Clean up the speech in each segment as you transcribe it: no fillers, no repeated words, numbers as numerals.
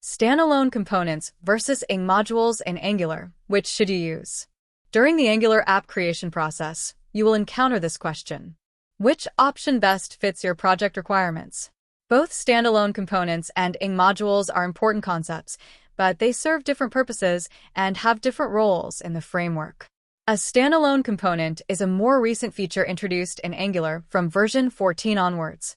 Standalone components versus NgModules in Angular. Which should you use? During the Angular app creation process, you will encounter this question. Which option best fits your project requirements? Both standalone components and NgModules are important concepts, but they serve different purposes and have different roles in the framework. A standalone component is a more recent feature introduced in Angular from version 14 onwards.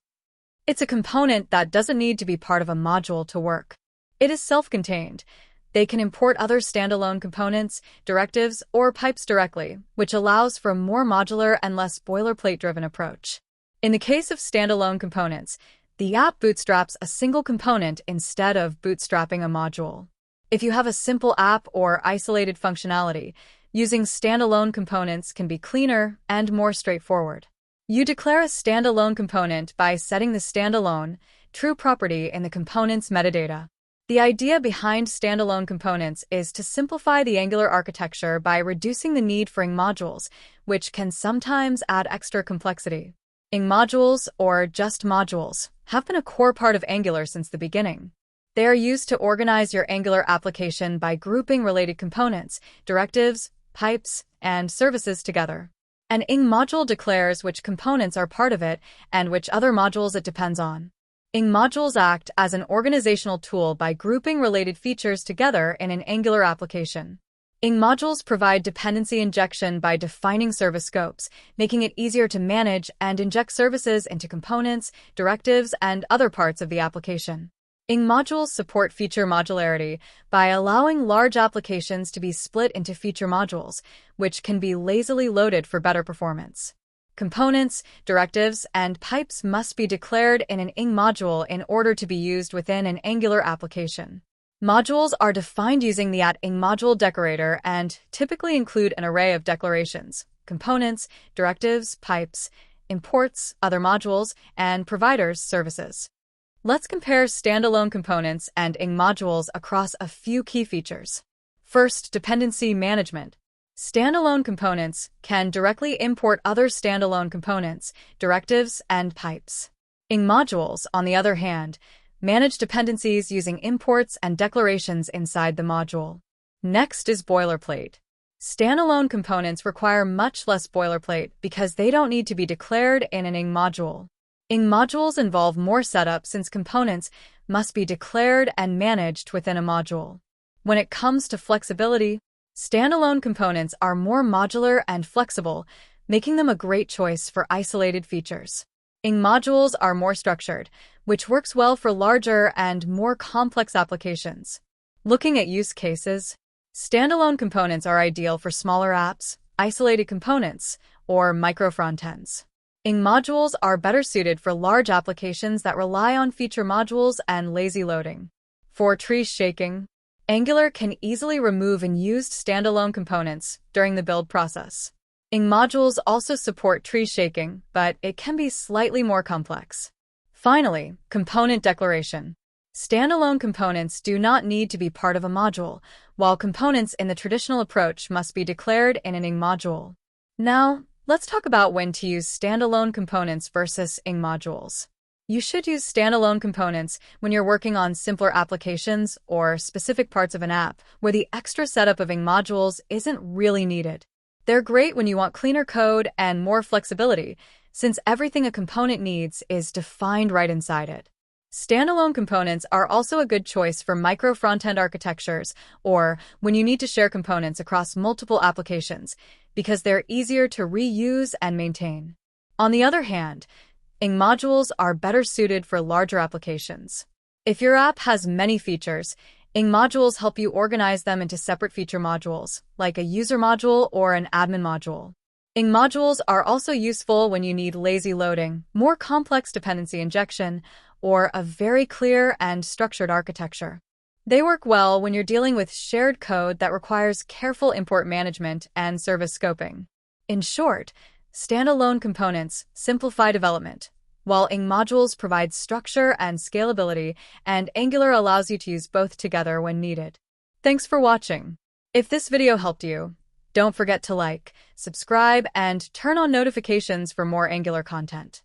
It's a component that doesn't need to be part of a module to work. It is self-contained. They can import other standalone components, directives, or pipes directly, which allows for a more modular and less boilerplate-driven approach. In the case of standalone components, the app bootstraps a single component instead of bootstrapping a module. If you have a simple app or isolated functionality, using standalone components can be cleaner and more straightforward. You declare a standalone component by setting the standalone true property in the component's metadata. The idea behind standalone components is to simplify the Angular architecture by reducing the need for NgModules, which can sometimes add extra complexity. NgModules, or just modules, have been a core part of Angular since the beginning. They are used to organize your Angular application by grouping related components, directives, pipes, and services together. An NgModule declares which components are part of it and which other modules it depends on. NgModules act as an organizational tool by grouping related features together in an Angular application. NgModules provide dependency injection by defining service scopes, making it easier to manage and inject services into components, directives, and other parts of the application. NgModules support feature modularity by allowing large applications to be split into feature modules, which can be lazily loaded for better performance. Components, directives, and pipes must be declared in an NgModule in order to be used within an Angular application. Modules are defined using the @NgModule decorator and typically include an array of declarations, components, directives, pipes, imports, other modules, and providers' services. Let's compare standalone components and NgModules across a few key features. First, dependency management. Standalone components can directly import other standalone components, directives, and pipes. NgModules, on the other hand, manage dependencies using imports and declarations inside the module. Next is boilerplate. Standalone components require much less boilerplate because they don't need to be declared in an NgModule. NgModules involve more setup since components must be declared and managed within a module. When it comes to flexibility, standalone components are more modular and flexible, making them a great choice for isolated features. NgModules are more structured, which works well for larger and more complex applications. Looking at use cases, standalone components are ideal for smaller apps, isolated components, or micro-frontends. NgModules are better suited for large applications that rely on feature modules and lazy loading. For tree shaking, Angular can easily remove unused standalone components during the build process. NgModules also support tree shaking, but it can be slightly more complex. Finally, component declaration. Standalone components do not need to be part of a module, while components in the traditional approach must be declared in an NgModule. Now, let's talk about when to use standalone components versus NgModules. You should use standalone components when you're working on simpler applications or specific parts of an app where the extra setup of NgModules isn't really needed. They're great when you want cleaner code and more flexibility, since everything a component needs is defined right inside it. Standalone components are also a good choice for micro-frontend architectures or when you need to share components across multiple applications, because they're easier to reuse and maintain. On the other hand, NgModules are better suited for larger applications. If your app has many features, NgModules help you organize them into separate feature modules, like a user module or an admin module. NgModules are also useful when you need lazy loading, more complex dependency injection, or a very clear and structured architecture. They work well when you're dealing with shared code that requires careful import management and service scoping. In short, standalone components simplify development, while NgModules provide structure and scalability, and Angular allows you to use both together when needed. Thanks for watching. If this video helped you, don't forget to like, subscribe, and turn on notifications for more Angular content.